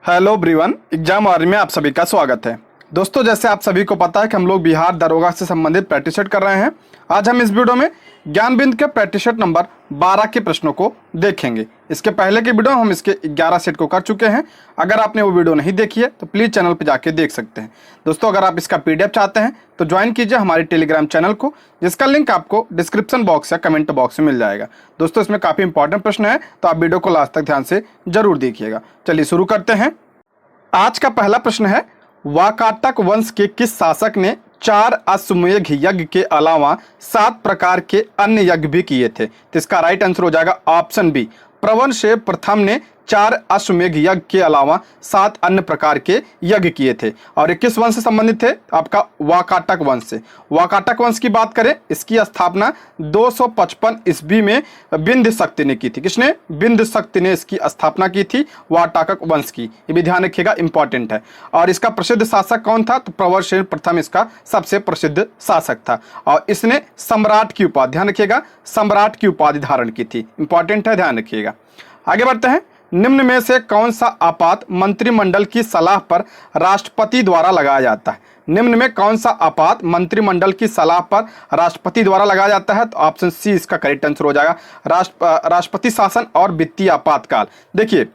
Hello everyone, exam warning में आप सभी का स्वागत है। दोस्तों, जैसे आप सभी को पता है कि हम लोग बिहार दरोगा से संबंधित प्रैक्टिस सेट कर रहे हैं। आज हम इस वीडियो में ज्ञान बिंद के प्रैक्टिस सेट नंबर 12 के प्रश्नों को देखेंगे। इसके पहले के वीडियो हम इसके 11 सेट को कर चुके हैं। अगर आपने वो वीडियो नहीं देखी है तो प्लीज़ चैनल पर जाके देख सकते हैं। दोस्तों, अगर आप इसका PDF चाहते हैं तो ज्वाइन कीजिए हमारे टेलीग्राम चैनल को, जिसका लिंक आपको डिस्क्रिप्शन बॉक्स या कमेंट बॉक्स में मिल जाएगा। दोस्तों, इसमें काफ़ी इंपॉर्टेंट प्रश्न है, तो आप वीडियो को लास्ट तक ध्यान से जरूर देखिएगा। चलिए शुरू करते हैं। आज का पहला प्रश्न है, वाकाटक वंश के किस शासक ने 4 अश्वमेध यज्ञ के अलावा 7 प्रकार के अन्य यज्ञ भी किए थे? तो इसका राइट आंसर हो जाएगा ऑप्शन बी, प्रवंशेय प्रथम ने 4 अश्वमेध यज्ञ के अलावा 7 अन्य प्रकार के यज्ञ किए थे। और ये किस वंश से संबंधित थे? आपका वाकाटक वंश से। वाकाटक वंश की बात करें, इसकी स्थापना 255 ईस्वी में विंध्य शक्ति ने की थी। किसने? विंध्य शक्ति ने इसकी स्थापना की थी वाकाटक वंश की। ये भी ध्यान रखिएगा, इंपॉर्टेंट है। और इसका प्रसिद्ध शासक कौन था? तो प्रवंशेय प्रथम इसका सबसे प्रसिद्ध शासक था। और इसने सम्राट की उपाधि, ध्यान रखिएगा, सम्राट की उपाधि धारण की थी। इंपॉर्टेंट है, ध्यान रखिएगा। आगे बढ़ते हैं। निम्न में से कौन सा आपात मंत्रिमंडल की सलाह पर राष्ट्रपति द्वारा लगाया जाता है? निम्न में कौन सा आपात मंत्रिमंडल की सलाह पर राष्ट्रपति द्वारा लगाया जाता है? तो ऑप्शन सी इसका करेक्ट आंसर हो जाएगा, राष्ट्रपति शासन और वित्तीय आपातकाल। देखिए,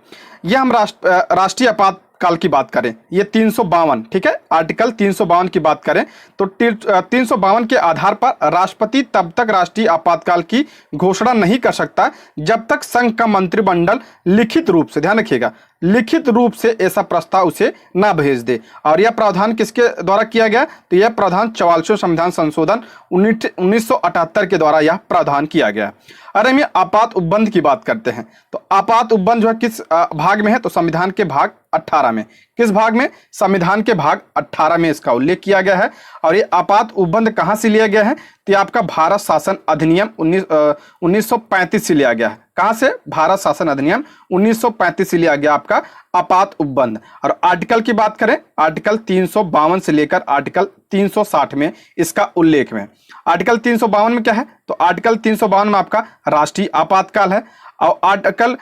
यह हम राष्ट्रीय आपातकाल की बात करें, ये 352, ठीक है, आर्टिकल 352 की बात करें तो 352 के आधार पर राष्ट्रपति तब तक राष्ट्रीय आपातकाल की घोषणा नहीं कर सकता जब तक संघ का मंत्रिमंडल लिखित रूप से, ध्यान रखिएगा, लिखित रूप से ऐसा प्रस्ताव उसे ना भेज दे। और यह प्रावधान किसके द्वारा किया गया? तो यह प्रावधान 44वें संविधान संशोधन 1978 के द्वारा यह प्रावधान किया गया। अरे हम आपात उपबंध की बात करते हैं, तो आपात उपबंध जो है किस भाग में है? तो संविधान के भाग 18 में। किस भाग में? संविधान के भाग 18 में इसका उल्लेख किया गया है। और ये आपात उपबंध कहां से लिया गया है? तो ये आपका भारत शासन अधिनियम 1935 से लिया गया है। कहां से? भारत शासन अधिनियम 1935 से लिया गया आपका आपात उपबंध। और आर्टिकल की बात करें, आर्टिकल 352 से लेकर आर्टिकल 360 में इसका उल्लेख है। आर्टिकल 352 में क्या है? तो आर्टिकल 352 में आपका राष्ट्रीय आपातकाल है। और आर्टिकल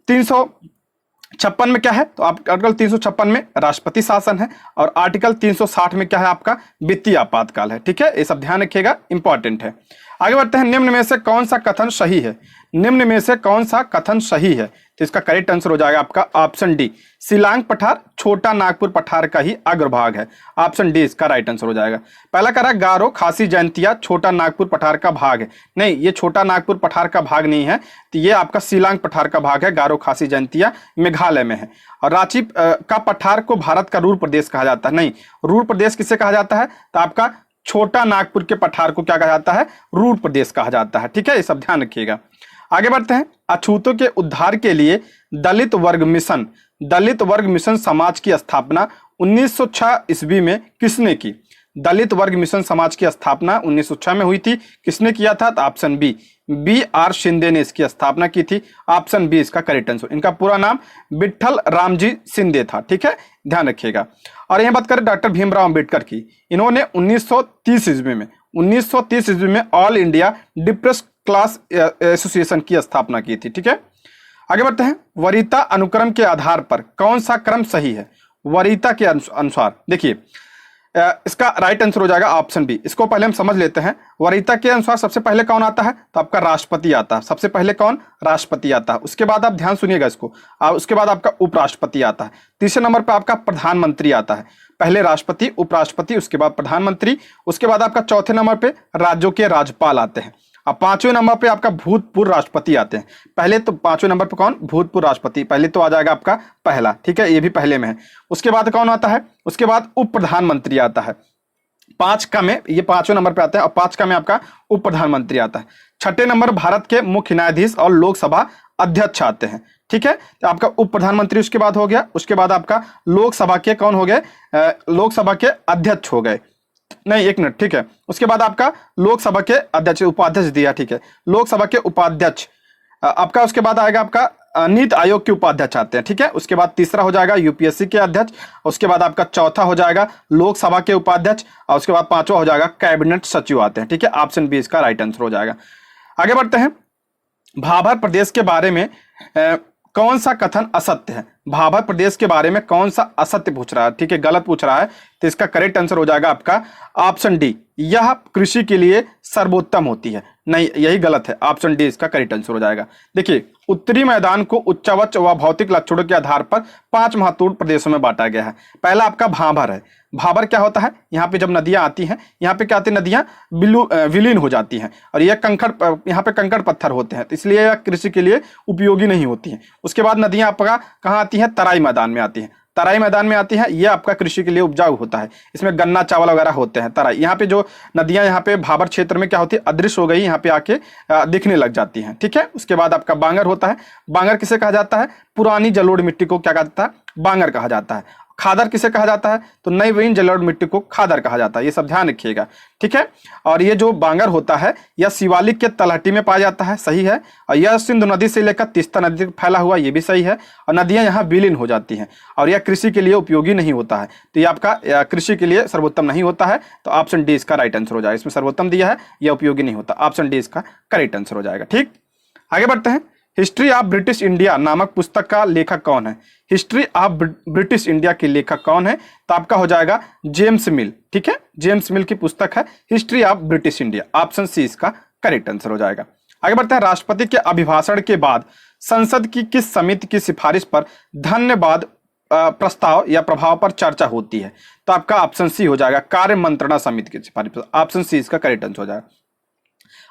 356 में क्या है? तो आर्टिकल 356 में राष्ट्रपति शासन है। और आर्टिकल 360 में क्या है? आपका वित्तीय आपातकाल है। ठीक है, ये सब ध्यान रखिएगा, इंपॉर्टेंट है। आगे बढ़ते हैं। निम्न में से कौन सा कथन सही है? निम्न में से कौन सा कथन सही है? तो इसका करेक्ट आंसर हो जाएगा आपका ऑप्शन डी, शिलांग पठार छोटा नागपुर पठार का ही अग्रभाग है। ऑप्शन डी इसका राइट आंसर हो जाएगा। पहला कह रहा है गारो खासी जयंतिया छोटा नागपुर पठार का भाग है। नहीं, ये छोटा नागपुर पठार का भाग नहीं है, तो ये आपका शिलांग पठार का भाग है। गारो खासी जयंतिया मेघालय में है। और रांची का पठार को भारत का रूर प्रदेश कहा जाता है। नहीं, रूर प्रदेश किसे कहा जाता है? तो आपका छोटा नागपुर के पठार को क्या कहा जाता है? रूर प्रदेश कहा जाता है। ठीक है, ये सब ध्यान रखिएगा। आगे बढ़ते हैं। अछूतों के उद्धार के लिए दलित वर्ग मिशन समाज की स्थापना 1906 ईस्वी में किसने की? दलित वर्ग मिशन समाज की स्थापना 1906 में हुई थी। किसने किया था? तो ऑप्शन बी, BR शिंदे ने इसकी स्थापना की थी। ऑप्शन बी इसका करेक्ट आंसर। इनका पूरा नाम विठल रामजी शिंदे था। ठीक है, ध्यान रखिएगा। और यह बात करें डॉक्टर भीमराव अंबेडकर की, इन्होंने 1930 ईस्वी में all India depressed class association की स्थापना की थी। ठीक है, आगे बढ़ते हैं। वरीयता अनुक्रम के आधार पर कौन सा क्रम सही है? वरीयता के अनुसार देखिए, इसका राइट आंसर हो जाएगा ऑप्शन बी। इसको पहले हम समझ लेते हैं। वरीयता के अनुसार सबसे पहले कौन आता है? तो आपका राष्ट्रपति आता है। सबसे पहले कौन? राष्ट्रपति आता है। उसके बाद आप ध्यान सुनिएगा इसको, उसके बाद आपका उपराष्ट्रपति आता है। तीसरे नंबर पर आपका प्रधानमंत्री आता है। पहले राष्ट्रपति, उपराष्ट्रपति, उसके बाद प्रधानमंत्री, उसके बाद आपका चौथे नंबर पे राज्यों के राज्यपाल आते हैं। अब 5वें नंबर पे आपका भूतपूर्व राष्ट्रपति आते हैं। पहले तो 5वें नंबर पे कौन? भूतपूर्व राष्ट्रपति, पहले तो आ जाएगा आपका पहला। ठीक है, ये भी पहले में है। उसके बाद कौन आता है? उसके बाद उप प्रधानमंत्री आता है। 5 का में ये 5वें नंबर पे आता है। और 5 का में आपका उप प्रधानमंत्री आता है। 6ठे नंबर भारत के मुख्य न्यायाधीश और लोकसभा अध्यक्ष आते हैं। ठीक है, तो आपका उप प्रधानमंत्री उसके बाद हो गया। उसके बाद आपका लोकसभा के कौन हो गए? लोकसभा के अध्यक्ष हो गए। नहीं, एक मिनट, ठीक है। उसके बाद आपका लोकसभा के अध्यक्ष, उपाध्यक्ष दिया। ठीक है, लोकसभा के उपाध्यक्ष आपका। उसके बाद आएगा आपका नीति आयोग के उपाध्यक्ष आते हैं। ठीक है, उसके बाद तीसरा हो जाएगा UPSC के अध्यक्ष। उसके बाद आपका चौथा हो जाएगा लोकसभा के उपाध्यक्ष। और उसके बाद 5वां हो जाएगा कैबिनेट सचिव आते हैं। ठीक है, ऑप्शन बी इसका राइट आंसर हो जाएगा। आगे बढ़ते हैं। भाभर प्रदेश के बारे में कौन सा कथन असत्य है? भाभर प्रदेश के बारे में कौन सा असत्य पूछ रहा है, ठीक है, गलत पूछ रहा है, तो इसका करेक्ट आंसर हो जाएगा आपका ऑप्शन डी, यह कृषि के लिए सर्वोत्तम होती है। नहीं, यही गलत है, ऑप्शन डी इसका करेक्ट आंसर हो जाएगा। देखिए, उत्तरी मैदान को उच्चावच व भौतिक लक्षणों के आधार पर 5 महत्वपूर्ण प्रदेशों में बांटा गया है। पहला आपका भाबर है। भाबर क्या होता है, यहाँ पे जब नदियां आती हैं, यहाँ पे क्या आती है, नदियां विलीन हो जाती हैं, और ये यहाँ पे कंकड़ पत्थर होते हैं, तो इसलिए यह कृषि के लिए उपयोगी नहीं होती हैं। उसके बाद नदियां आपका कहाँ आती हैं, तराई मैदान में आती हैं। तराई मैदान में आती है, ये आपका कृषि के लिए उपजाऊ होता है, इसमें गन्ना चावल वगैरह होते हैं। तराई, यहाँ पे जो नदियां यहाँ पे भाबर क्षेत्र में क्या होती है, अदृश्य हो गई, यहाँ पे आके दिखने लग जाती हैं, ठीक है। उसके बाद आपका बांगर होता है। बांगर किसे कहा जाता है, पुरानी जलोढ़ मिट्टी को क्या कहता है, बांगर कहा जाता है। खादर किसे कहा जाता है, तो नवीन जलोढ़ मिट्टी को खादर कहा जाता है, ये सब ध्यान रखिएगा, ठीक है। और ये जो बांगर होता है, यह शिवालिक के तलहटी में पाया जाता है, सही है। और यह सिंधु नदी से लेकर तीस्ता नदी तक फैला हुआ, ये भी सही है। और नदियां यहाँ विलीन हो जाती हैं, और यह कृषि के लिए उपयोगी नहीं होता है, तो ये आपका कृषि के लिए सर्वोत्तम नहीं होता है, तो ऑप्शन डी इसका राइट आंसर हो जाएगा। इसमें सर्वोत्तम दिया है, यह उपयोगी नहीं होता, ऑप्शन डी इसका करेक्ट आंसर हो जाएगा। ठीक, आगे बढ़ते हैं। हिस्ट्री ऑफ ब्रिटिश इंडिया नामक पुस्तक का लेखक कौन है, हिस्ट्री ऑफ ब्रिटिश इंडिया के लेखक कौन है, तो आपका हो जाएगा जेम्स मिल, ठीक है। जेम्स मिल की पुस्तक है history of British India, option C इसका करेक्ट आंसर हो जाएगा। आगे बढ़ते हैं। राष्ट्रपति के अभिभाषण के बाद संसद की किस समिति की सिफारिश पर धन्यवाद प्रस्ताव या प्रभाव पर चर्चा होती है, तो आपका ऑप्शन सी हो जाएगा कार्य मंत्रणा समिति की सिफारिश पर, ऑप्शन सी इसका करेक्ट आंसर हो जाएगा।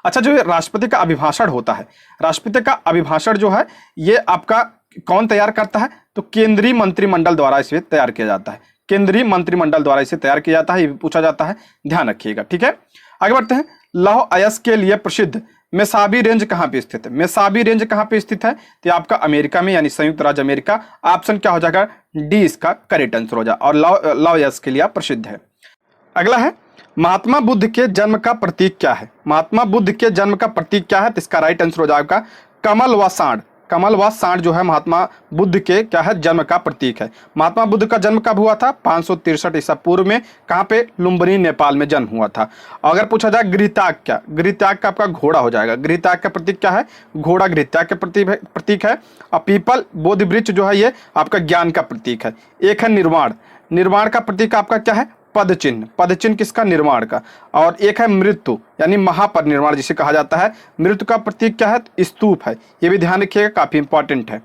अच्छा, जो राष्ट्रपति का अभिभाषण होता है, राष्ट्रपति का अभिभाषण जो है ये आपका कौन तैयार करता है, तो केंद्रीय मंत्रिमंडल द्वारा इसे तैयार किया जाता है, केंद्रीय मंत्रिमंडल द्वारा इसे तैयार किया जाता है, ये भी पूछा जाता है, ध्यान रखिएगा, ठीक है। आगे बढ़ते हैं। लौह अयस्क के लिए प्रसिद्ध मेसाबी रेंज कहाँ पे स्थित है, मेसाबी रेंज कहाँ पे स्थित है, तो आपका अमेरिका में, यानी संयुक्त राज्य अमेरिका, ऑप्शन क्या हो जाएगा डी इसका करेक्ट आंसर हो जाएगा। और लौह अयस्क के लिए प्रसिद्ध है। अगला है, महात्मा बुद्ध के जन्म का प्रतीक क्या है, महात्मा बुद्ध के जन्म का प्रतीक क्या है, तो इसका राइट आंसर हो जाएगा कमल व सांड। कमल व सांड जो है महात्मा बुद्ध के क्या है, जन्म का प्रतीक है। महात्मा बुद्ध का जन्म कब हुआ था, 563 ईसा पूर्व में, कहाँ पे, लुम्बिनी नेपाल में जन्म हुआ था। अगर पूछा जाए गृहत्याग क्या, गृहत्याग का आपका घोड़ा हो जाएगा। गृहत्याग का प्रतीक क्या है, घोड़ा गृहत्याग का प्रतीक है। और पीपल बोधि वृक्ष जो है ये आपका ज्ञान का प्रतीक है। एक है निर्वाण, निर्वाण का प्रतीक आपका क्या है, पद चिन्ह, पद चिन्ह किसका, निर्माण का। और एक है मृत्यु, यानी महापरिनिर्वाण जिसे कहा जाता है, मृत्यु का प्रतीक क्या है, स्तूप है, ये भी ध्यान रखिएगा, काफी इंपॉर्टेंट है।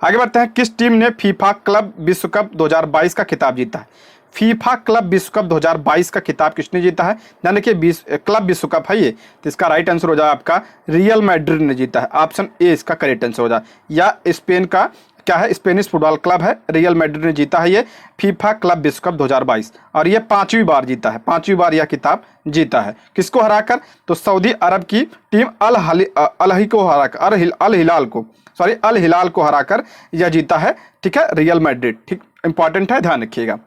आगे बढ़ते हैं। किस टीम ने फीफा क्लब विश्व कप 2022 का खिताब जीता है, फीफा क्लब विश्व कप 2022 का खिताब किसने जीता है, ध्यान रखिए क्लब विश्व कप है ये, तो इसका राइट आंसर हो जाए आपका रियल मैड्रिड ने जीता है, ऑप्शन ए इसका करेक्ट आंसर हो जाए। या स्पेन का क्या है, स्पेनिश फुटबॉल क्लब है, रियल मैड्रिड ने जीता है ये फीफा क्लब विश्व कप 2022, और ये 5वीं बार जीता है, 5वीं बार यह खिताब जीता है। किसको हराकर, तो सऊदी अरब की टीम अल हिलाल को हराकर यह जीता है, ठीक है, रियल मैड्रिड, ठीक, इंपॉर्टेंट है, ध्यान रखिएगा।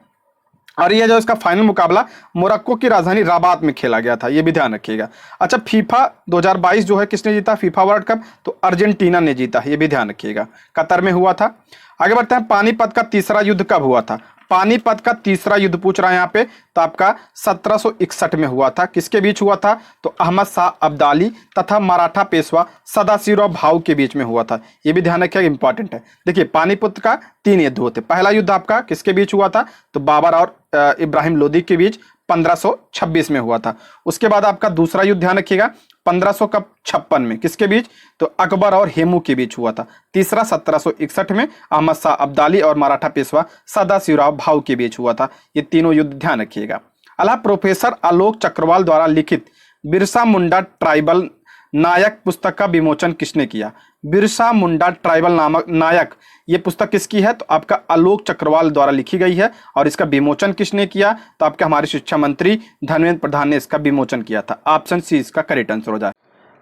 और ये जो इसका फाइनल मुकाबला मोरक्को की राजधानी राबात में खेला गया था, ये भी ध्यान रखिएगा। अच्छा, फीफा 2022 जो है किसने जीता, फीफा वर्ल्ड कप, तो अर्जेंटीना ने जीता है, ये भी ध्यान रखिएगा, कतर में हुआ था। आगे बढ़ते हैं। पानीपत का तीसरा युद्ध कब हुआ था, पानीपत का तीसरा युद्ध पूछ रहा है यहाँ पे, तो आपका 1761 में हुआ था। किसके बीच हुआ था, तो अहमद शाह अब्दाली तथा मराठा पेशवा सदाशिवराव भाऊ के बीच में हुआ था, ये भी ध्यान रखिएगा, इंपॉर्टेंट है। देखिए, पानीपत का 3 युद्ध होते, पहला युद्ध आपका किसके बीच हुआ था, तो बाबर और इब्राहिम लोदी के बीच 1526 में हुआ था। उसके बाद आपका दूसरा युद्ध ध्यान रखिएगा 1556 में, किसके बीच, तो अकबर और हेमू के बीच हुआ था। तीसरा 1761 में अहमद शाह अब्दाली और मराठा पेशवा सदाशिवराव भाऊ के बीच हुआ था। ये तीनों युद्ध ध्यान रखिएगा। अला प्रोफेसर आलोक चक्रवाल द्वारा लिखित बिरसा मुंडा ट्राइबल नायक पुस्तक का विमोचन किसने किया, बिरसा मुंडा ट्राइबल नामक नायक, ये पुस्तक किसकी है, तो आपका आलोक चक्रवाल द्वारा लिखी गई है। और इसका विमोचन किसने किया, तो आपके हमारे शिक्षा मंत्री धर्मेंद्र प्रधान ने इसका विमोचन किया था, ऑप्शन सी इसका करेक्ट आंसर हो जाए।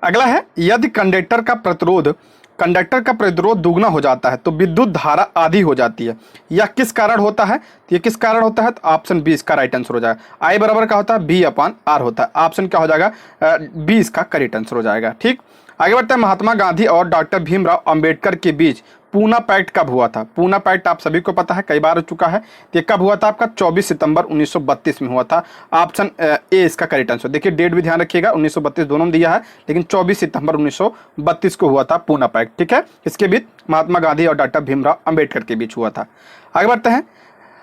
अगला है, यदि कंडक्टर का प्रतिरोध दुगना हो जाता है तो विद्युत धारा आधी हो जाती है, यह किस कारण होता है, तो ये किस कारण होता है, तो ऑप्शन बी इसका राइट आंसर हो जाएगा। आई बराबर का होता है B/R होता है, ऑप्शन क्या हो जाएगा, बी इसका करेक्ट आंसर हो जाएगा। ठीक, आगे बढ़ते हैं। महात्मा गांधी और डॉक्टर भीमराव अंबेडकर के बीच पूना पैक्ट कब हुआ था? पूना पैक्ट आप सभी को पता है, कई बार हो चुका है। तो ये कब हुआ था आपका? 24 सितंबर 1932 में हुआ था। ऑप्शन ए इसका करेक्ट आंसर। देखिए डेट भी ध्यान रखिएगा, 1932 दोनों में दिया है, लेकिन 24 सितंबर 1932 को हुआ था पूना पैक्ट। ठीक है, इसके बीच महात्मा गांधी और डॉक्टर भीमराव अंबेडकर के बीच हुआ था। आगे बढ़ते हैं।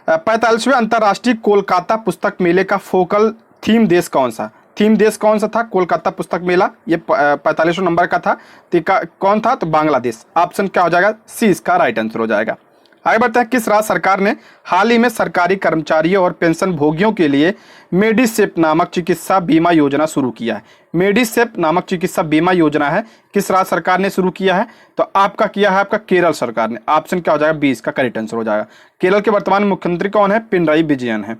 45वें अंतर्राष्ट्रीय कोलकाता पुस्तक मेले का फोकल थीम देश कौन सा? थीम देश कौन सा था कोलकाता पुस्तक मेला? ये 45वें नंबर का था। कौन था? तो बांग्लादेश। ऑप्शन क्या हो जाएगा? सी इसका राइट आंसर हो जाएगा। आगे बढ़ते हैं। किस राज्य सरकार ने हाल ही में सरकारी कर्मचारियों और पेंशन भोगियों के लिए मेडिसेप नामक चिकित्सा बीमा योजना शुरू किया है? मेडिसेप नामक चिकित्सा बीमा योजना है, किस राज्य सरकार ने शुरू किया है? तो आपका किया है आपका केरल सरकार ने। ऑप्शन क्या हो जाएगा? बी इसका करेक्ट आंसर हो जाएगा। केरल के वर्तमान मुख्यमंत्री कौन है? पिनराई विजयन है।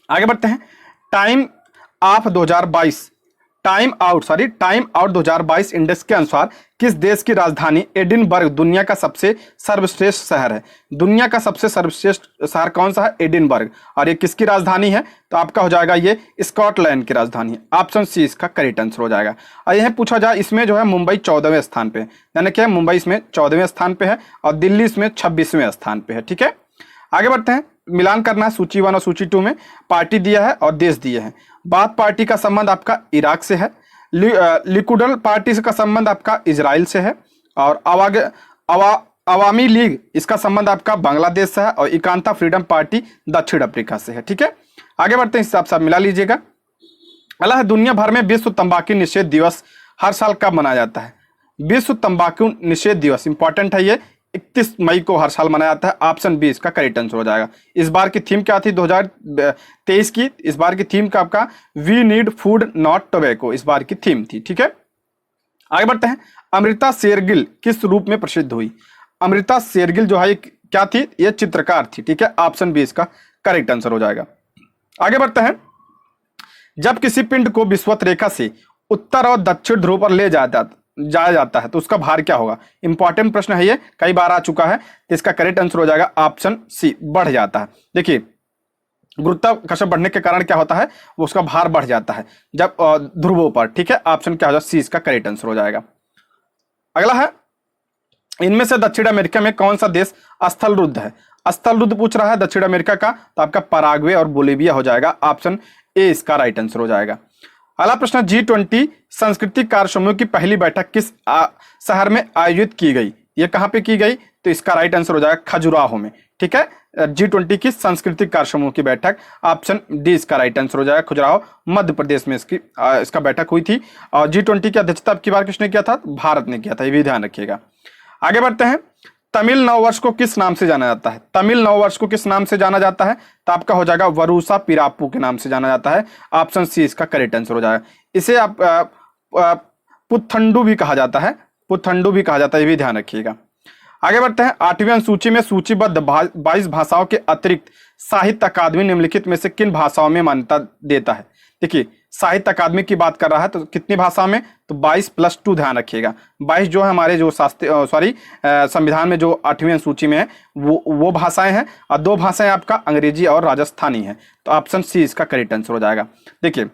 आगे बढ़ते हैं। टाइम आउट 2022 इंडेक्स के अनुसार किस देश की राजधानी एडिनबर्ग दुनिया का सबसे सर्वश्रेष्ठ शहर है? दुनिया का सबसे सर्वश्रेष्ठ शहर कौन सा है? एडिनबर्ग। और ये किसकी राजधानी है? तो आपका हो जाएगा ये स्कॉटलैंड की राजधानी है। ऑप्शन सी इसका करेक्ट आंसर हो जाएगा। और यह पूछा जाए, इसमें जो है मुंबई 14वें स्थान पे है, यानी कि मुंबई इसमें 14वें स्थान पे है और दिल्ली इसमें 26वें स्थान पे है। ठीक है, आगे बढ़ते हैं। मिलान करना है सूची 1 और सूची 2 में। पार्टी दिया है और देश दिए हैं। बाथ पार्टी का संबंध आपका इराक से है। लिकुडल पार्टी का संबंध आपका इजराइल से है। और अवामी लीग इसका संबंध आपका बांग्लादेश से है। और इकांता फ्रीडम पार्टी दक्षिण अफ्रीका से है। ठीक है, आगे बढ़ते हैं। इस हिसाब से आप मिला लीजिएगा। अगला है, दुनिया भर में विश्व तंबाकू निषेध दिवस हर साल कब मनाया जाता है? विश्व तंबाकू निषेध दिवस इंपॉर्टेंट है, ये 31 मई को हर साल मनाया जाता है। ऑप्शन बी इसका करेक्ट आंसर हो जाएगा। इस बार की थीम क्या थी 2023 की? इस बार की थीम का आपका we need food not tobacco इस बार की थीम थी। ठीक है, आगे बढ़ते हैं। अमृता शेरगिल किस रूप में प्रसिद्ध हुई? अमृता शेरगिल जो है क्या थी? ये चित्रकार थी। ठीक है, ऑप्शन बी इसका करेक्ट आंसर हो जाएगा। आगे बढ़ते हैं। जब किसी पिंड को विषुवत रेखा से उत्तर और दक्षिण ध्रुव पर ले जाया जाता है तो उसका भार क्या होगा? इंपॉर्टेंट प्रश्न है, ये कई बार आ चुका है। तो इसका करेक्ट आंसर हो जाएगा ऑप्शन सी, बढ़ जाता है। देखिए गुरुत्वाकर्षण बढ़ने के कारण क्या होता है? वो उसका भार बढ़ जाता है जब ध्रुवों पर। ठीक है, ऑप्शन क्या हो जाएगा? सी इसका करेक्ट आंसर हो जाएगा। अगला है, इनमें से दक्षिण अमेरिका में कौन सा देश स्थल रुद्ध है? स्थल रुद्ध पूछ रहा है दक्षिण अमेरिका का, तो आपका पराग्वे और बोलिविया हो जाएगा। ऑप्शन ए इसका राइट आंसर हो जाएगा। अगला प्रश्न, G20 सांस्कृतिक कार्य समूह की पहली बैठक किस शहर में आयोजित की गई? ये कहां पे की गई? तो इसका राइट आंसर हो जाएगा खजुराहो में। ठीक है, G20 की सांस्कृतिक कार्य समूह की बैठक, ऑप्शन डी इसका राइट आंसर हो जाएगा। खजुराहो मध्य प्रदेश में इसका बैठक हुई थी। और G20 की अध्यक्षता अब की बार किसने किया था? भारत ने किया था, ये भी ध्यान रखिएगा। आगे बढ़ते हैं। तमिल नववर्ष को किस नाम से जाना जाता है? तमिल नववर्ष को किस नाम से जाना जाता है? तो आपका हो जाएगा वरुसा पिराप्पू के नाम से जाना जाता है। ऑप्शन सी इसका करेक्ट आंसर हो जाएगा। इसे आप पुथंडू भी कहा जाता है, पुथंडू भी कहा जाता है, ये भी ध्यान रखिएगा। आगे बढ़ते हैं। 8वीं अनुसूची में सूचीबद्ध 22 भाषाओं के अतिरिक्त साहित्य अकादमी निम्नलिखित में से किन भाषाओं में मान्यता देता है? देखिए साहित्य अकादमी की बात कर रहा है तो कितनी भाषा में? तो 22 + 2 ध्यान रखिएगा। 22 जो है हमारे जो संविधान में जो 8वीं अनुसूची में है वो भाषाएं हैं, और 2 भाषाएं आपका अंग्रेजी और राजस्थानी है। तो ऑप्शन सी इसका करेक्ट आंसर हो जाएगा। देखिए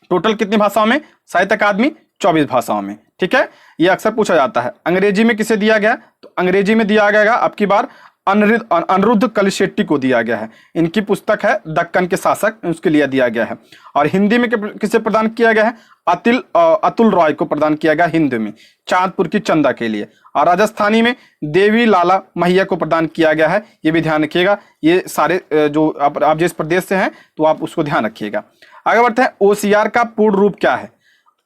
टोटल कितनी भाषाओं में? साहित्य अकादमी 24 भाषाओं में। ठीक है, ये अक्सर पूछा जाता है। अंग्रेजी में किसे दिया गया? तो अंग्रेजी में दिया गया अब की बार अनिरुद्ध कलिशेट्टी को दिया गया है। इनकी पुस्तक है दक्कन के शासक, उसके लिए दिया गया है। और हिंदी में किसे प्रदान किया गया है? अतुल रॉय को प्रदान किया गया हिंदी में, चांदपुर की चंदा के लिए। और राजस्थानी में देवी लाला मैया को प्रदान किया गया है, ये भी ध्यान रखिएगा। ये सारे जो आप जिस प्रदेश से हैं तो आप उसको ध्यान रखिएगा। आगे बढ़ते हैं। OCR का पूर्ण रूप क्या है?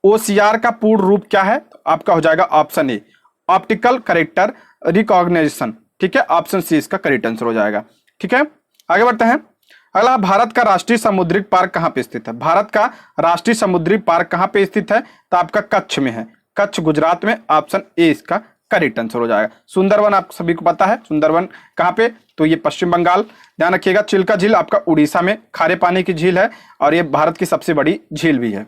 OCR का पूर्ण रूप क्या है? तो आपका हो जाएगा option A, optical character recognition. ठीक है, ऑप्शन सी इसका करेक्ट आंसर हो जाएगा। ठीक है, आगे बढ़ते हैं। अगला, भारत का राष्ट्रीय समुद्रिक पार्क कहां पे स्थित है? भारत का राष्ट्रीय समुद्री पार्क कहां पे स्थित है? तो आपका कच्छ में है, कच्छ गुजरात में। ऑप्शन ए इसका करेक्ट आंसर हो जाएगा। सुंदरवन आप सभी को पता है, सुंदरवन कहां पे? तो ये पश्चिम बंगाल, ध्यान रखिएगा। चिल्का झील आपका उड़ीसा में खारे पानी की झील है और ये भारत की सबसे बड़ी झील भी है।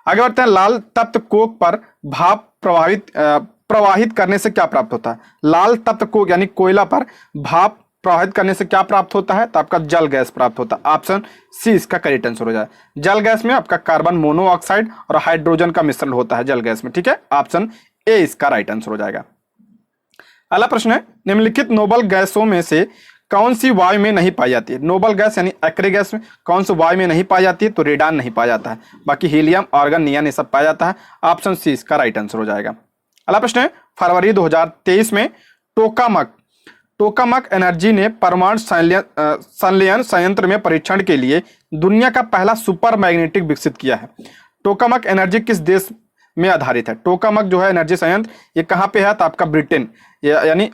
आगे बढ़ते हैं। लाल तप्त कोक पर भाप प्रवाहित करने से क्या प्राप्त होता है? लाल तप्त कोक यानी कोयला पर भाप प्रवाहित करने से क्या प्राप्त होता है? तो आपका जल गैस प्राप्त होता है। ऑप्शन सी इसका करेक्ट आंसर हो जाए। जल गैस में आपका कार्बन मोनोऑक्साइड और हाइड्रोजन का मिश्रण होता है जल गैस में। ठीक है, ऑप्शन ए इसका राइट आंसर हो जाएगा। अगला प्रश्न है, निम्नलिखित नोबल गैसों में से कौन सी वायु में नहीं पाई जाती है? नोबल गैस यानी एक्रे गैस में कौन सी वायु में नहीं पाई जाती है? तो रेडान नहीं पाया जाता है, बाकी हीलियम, आर्गन, नियन ये सब पाया जाता है। ऑप्शन सी इसका राइट आंसर हो जाएगा। अगला प्रश्न है, फरवरी 2023 में टोकामक एनर्जी ने परमाणु संलयन संयंत्र में परीक्षण के लिए दुनिया का पहला सुपर मैग्नेटिक विकसित किया है। टोकामक एनर्जी किस देश में आधारित है? टोकामक जो है एनर्जी संयंत्र ये कहाँ पे है? तो आपका ब्रिटेन यानी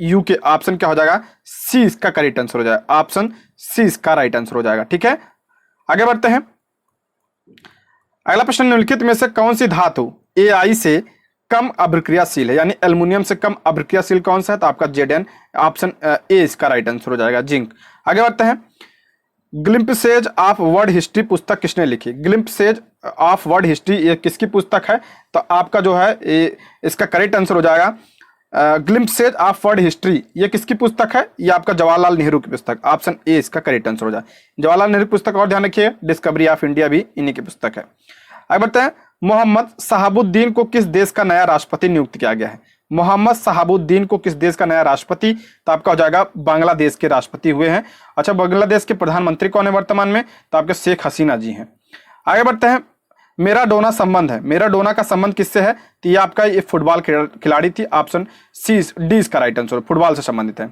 यूके। ऑप्शन क्या हो जाएगा? सी इसका करेक्ट आंसर हो जाएगा। ऑप्शन सी इसका राइट आंसर हो जाएगा। ठीक है, आगे बढ़ते हैं। अगला प्रश्न, निम्नलिखित में से कौन सी धातु एआई से कम अभिक्रियाशील है? यानी एल्युमिनियम से कम अभिक्रियाशील कौन सा है? तो आपका जेडन। ऑप्शन ए इसका राइट आंसर हो जाएगा, जिंक। आगे बढ़ते हैं। ग्लिम्पसेज ऑफ वर्ल्ड हिस्ट्री पुस्तक किसने लिखी? ग्लिम्पसेज ऑफ वर्ल्ड हिस्ट्री ये किसकी पुस्तक है? तो आपका जो है इसका करेक्ट आंसर हो जाएगा ग्लिम्पसेज ऑफ वर्ल्ड हिस्ट्री ये किसकी पुस्तक है? ये आपका जवाहरलाल नेहरू की पुस्तक। ऑप्शन ए इसका करेक्ट आंसर हो जाए। जवाहरलाल नेहरू की पुस्तक और ध्यान रखिए, डिस्कवरी ऑफ इंडिया भी इन्हीं की पुस्तक है। आगे बढ़ते हैं। मोहम्मद शहाबुद्दीन को किस देश का नया राष्ट्रपति नियुक्त किया गया है? मोहम्मद शहाबुद्दीन को किस देश का नया राष्ट्रपति? तो आपका हो जाएगा बांग्लादेश के राष्ट्रपति हुए हैं। अच्छा, बांग्लादेश के प्रधानमंत्री कौन है वर्तमान में? तो आपके शेख हसीना जी हैं। आगे बढ़ते हैं। मेराडोना संबंध है, मेराडोना का संबंध किससे है? तो ये आपका ये फुटबॉल खिलाड़ी थी। ऑप्शन सी डी इसका राइट आंसर, फुटबॉल से संबंधित है।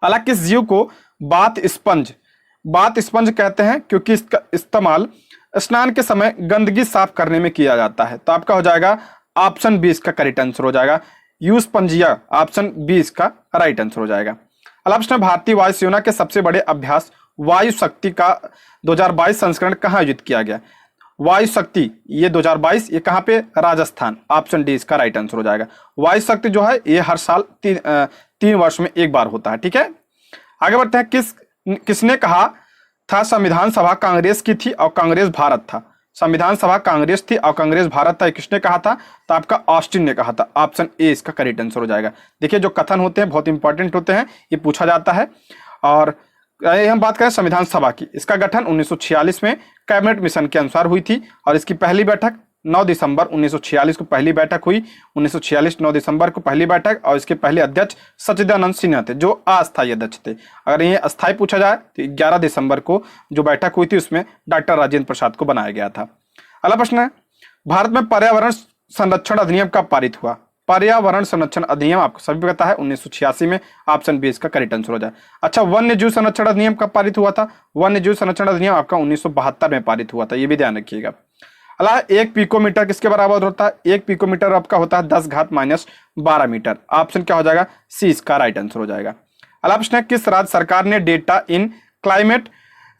अगला, किस जीव को बाथ स्पंज कहते हैं? क्योंकि इसका इस्तेमाल स्नान के समय गंदगी साफ करने में किया जाता है। तो आपका हो जाएगा ऑप्शन बी इसका करेक्ट आंसर हो जाएगा, यूस्पंजिया। ऑप्शन बी इसका राइट आंसर हो जाएगा। अगला प्रश्न, भारतीय वायुसेना के सबसे बड़े अभ्यास वायु शक्ति का 2022 संस्करण कहाँ आयोजित किया गया? वायु शक्ति ये 2022 ये कहाँ पे? राजस्थान। ऑप्शन डी इसका राइट आंसर हो जाएगा। वायु शक्ति जो है ये हर साल 3 वर्ष में एक बार होता है। ठीक है, आगे बढ़ते हैं। किसने कहा था संविधान सभा कांग्रेस की थी और कांग्रेस भारत था? संविधान सभा कांग्रेस थी और कांग्रेस भारत था, किसने कहा था? तो आपका ऑस्टिन ने कहा था। ऑप्शन ए इसका करेक्ट आंसर हो जाएगा। देखिए, जो कथन होते हैं बहुत इंपॉर्टेंट होते हैं, ये पूछा जाता है। और हम बात करें संविधान सभा की, इसका गठन 1946 में कैबिनेट मिशन के अनुसार हुई थी और इसकी पहली बैठक 9 दिसंबर 1946 को पहली बैठक हुई। 1946 9 दिसंबर को पहली बैठक, और इसके पहले अध्यक्ष सच्चिदानंद सिन्हा थे जो अस्थायी अध्यक्ष थे। अगर ये अस्थायी पूछा जाए तो 11 दिसंबर को जो बैठक हुई थी उसमें डॉक्टर राजेंद्र प्रसाद को बनाया गया था। अगला प्रश्न है, भारत में पर्यावरण संरक्षण अधिनियम कब पारित हुआ? पर्यावरण संरक्षण अधिनियम आपको सभी पता है 1986 में। ऑप्शन बी इसका करेक्ट आंसर हो जाए। अच्छा, वन्य जीव संरक्षण अधिनियम कब पारित हुआ था? वन्य जीव संरक्षण अधिनियम आपका 1972 में पारित हुआ था, ये भी ध्यान रखिएगा। अला, 1 पिकोमीटर किसके बराबर होता है? 1 पिकोमीटर आपका होता है 10⁻12 मीटर। ऑप्शन क्या हो जाएगा? सी इसका राइट आंसर हो जाएगा। अगला प्रश्न है, किस राज्य सरकार ने डेटा इन क्लाइमेट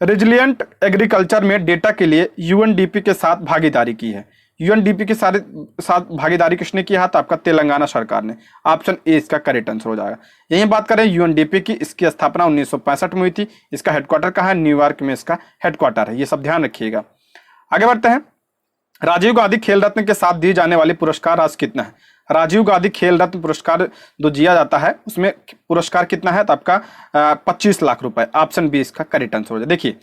रेजिलिएंट एग्रीकल्चर में डेटा के लिए यूएनडीपी के साथ भागीदारी की है? यूएनडीपी के साथ भागीदारी किसने किया है? तो आपका तेलंगाना सरकार ने। ऑप्शन ए इसका करेक्ट आंसर हो जाएगा। यही बात करें यूएनडीपी की, इसकी स्थापना 1965 में हुई थी। इसका हेडक्वार्टर कहाँ है? न्यूयॉर्क में इसका हेडक्वार्टर है, ये सब ध्यान रखिएगा। आगे बढ़ते हैं। राजीव गांधी खेल रत्न के साथ दिए जाने वाले पुरस्कार राशि कितना है? राजीव गांधी खेल रत्न पुरस्कार जो दिया जाता है उसमें पुरस्कार कितना है? तो आपका 25 लाख रुपए। ऑप्शन बी इसका करेक्ट आंसर हो जाए। देखिए,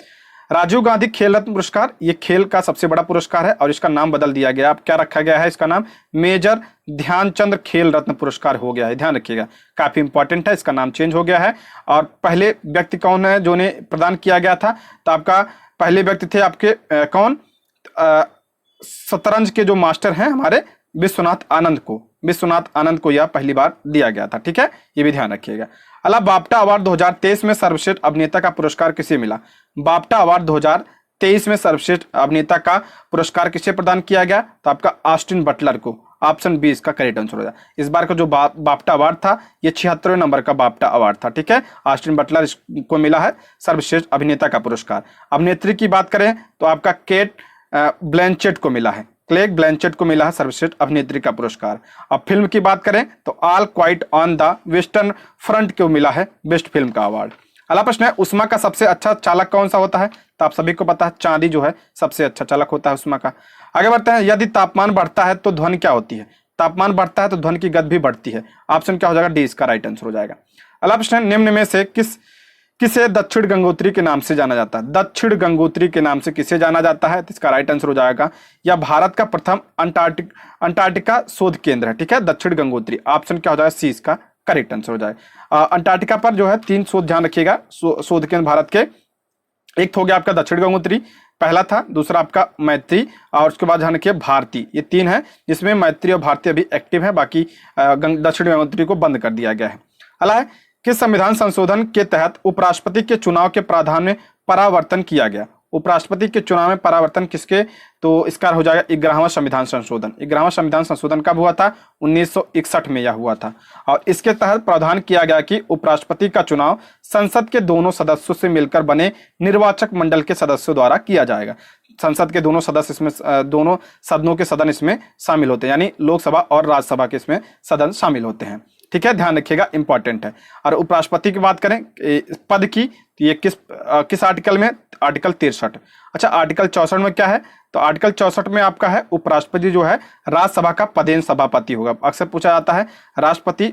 राजीव गांधी खेल रत्न पुरस्कार ये खेल का सबसे बड़ा पुरस्कार है और इसका नाम बदल दिया गया। अब क्या रखा गया है? इसका नाम मेजर ध्यानचंद खेल रत्न पुरस्कार हो गया है, ध्यान रखिएगा, काफी इंपॉर्टेंट है। इसका नाम चेंज हो गया है। और पहले व्यक्ति कौन है जो ने प्रदान किया गया था? तो आपका पहले व्यक्ति थे आपके कौन? शतरंज के जो मास्टर हैं हमारे विश्वनाथ आनंद को यह पहली बार दिया गया था। ठीक है, ये भी ध्यान रखिएगा। अला, बाफ्टा अवार्ड 2023 में सर्वश्रेष्ठ अभिनेता का पुरस्कार किसे मिला? बाफ्टा अवार्ड 2023 में सर्वश्रेष्ठ अभिनेता का पुरस्कार किसे प्रदान किया गया? तो आपका ऑस्टिन बटलर को। ऑप्शन बी इसका करेक्ट आंसर हो जाए। इस बार का जो बाफ्टा अवार्ड था ये 76वें नंबर का बाफ्टा अवार्ड था। ठीक है, ऑस्टिन बटलर को मिला है सर्वश्रेष्ठ अभिनेता का पुरस्कार। अभिनेत्री की बात करें तो आपका केट ब्लैंचेट को मिला है, क्लेग ब्लैंचेट को मिला है सर्वश्रेष्ठ अभिनेत्री का पुरस्कार। अब फिल्म की बात करें तो all quite on the western front को मिला है बेस्ट फिल्म का अवार्ड। अगला प्रश्न है, उष्मा का सबसे अच्छा चालक कौन सा होता है? तो आप सभी को पता है चांदी जो है सबसे अच्छा चालक होता है उष्मा का। आगे बढ़ते हैं। यदि तापमान बढ़ता है तो ध्वनि क्या होती है? तापमान बढ़ता है तो ध्वनि की गति भी बढ़ती है। ऑप्शन क्या हो जाएगा? डी इसका राइट आंसर हो जाएगा। अगला प्रश्न है, निम्न में से किसे दक्षिण गंगोत्री के नाम से जाना जाता है? दक्षिण गंगोत्री के नाम से किसे जाना जाता है? तो इसका राइट आंसर हो जाएगा या भारत का प्रथम अंटार्कटिका शोध केंद्र है, ठीक है, दक्षिण गंगोत्री। ऑप्शन क्या हो जाएगा? सी इसका करेक्ट आंसर हो जाएगा। अंटार्कटिका पर जो है 3 शोध, ध्यान रखिएगा, शोध केंद्र भारत के। एक तो हो गया आपका दक्षिण गंगोत्री, पहला था, दूसरा आपका मैत्री, और उसके बाद ध्यान रखिए भारती। ये 3 है जिसमें मैत्री और भारती अभी एक्टिव है, बाकी दक्षिण गंगोत्री को बंद कर दिया गया है। अगला है, किस संविधान संशोधन के तहत उपराष्ट्रपति के चुनाव के प्रावधान में परावर्तन किया गया? उपराष्ट्रपति के चुनाव में परावर्तन किसके? तो इसका हो जाएगा 11वां संविधान संशोधन। 11वां संविधान संशोधन कब हुआ था? 1961 में यह हुआ था, और इसके तहत प्रावधान किया गया कि उपराष्ट्रपति का चुनाव संसद के दोनों सदस्यों से मिलकर बने निर्वाचक मंडल के सदस्यों द्वारा किया जाएगा। संसद के दोनों सदस्य इसमें, दोनों सदनों के सदन इसमें शामिल होते हैं, यानी लोकसभा और राज्यसभा के इसमें सदन शामिल होते हैं, ठीक है, ध्यान रखिएगा, इंपॉर्टेंट है। और उपराष्ट्रपति की बात करें पद की, तो ये किस आर्टिकल में? आर्टिकल 63। अच्छा, आर्टिकल 64 में क्या है? तो आर्टिकल 64 में आपका है उपराष्ट्रपति जो है राज्यसभा का पदेन सभापति होगा। अक्सर पूछा जाता है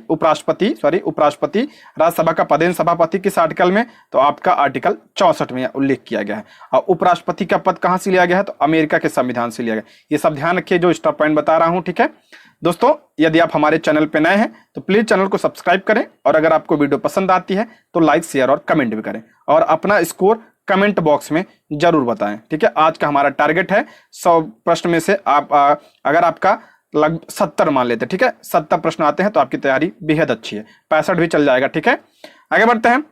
उपराष्ट्रपति राज्यसभा का पदेन सभापति किस आर्टिकल में? तो आपका आर्टिकल 64 में उल्लेख किया गया है। और उपराष्ट्रपति का पद कहां से लिया गया है? तो अमेरिका के संविधान से लिया गया। ये सब ध्यान रखिए, जो स्टॉप पॉइंट बता रहा हूं, ठीक है दोस्तों। यदि आप हमारे चैनल पे नए हैं तो प्लीज चैनल को सब्सक्राइब करें, और अगर आपको वीडियो पसंद आती है तो लाइक, शेयर और कमेंट भी करें, और अपना स्कोर कमेंट बॉक्स में जरूर बताएं, ठीक है। आज का हमारा टारगेट है 100 प्रश्न में से अगर आपका लगभग 70 मान लेते, ठीक है, 70 प्रश्न आते हैं तो आपकी तैयारी बेहद अच्छी है। 65 भी चल जाएगा, ठीक है। आगे बढ़ते हैं।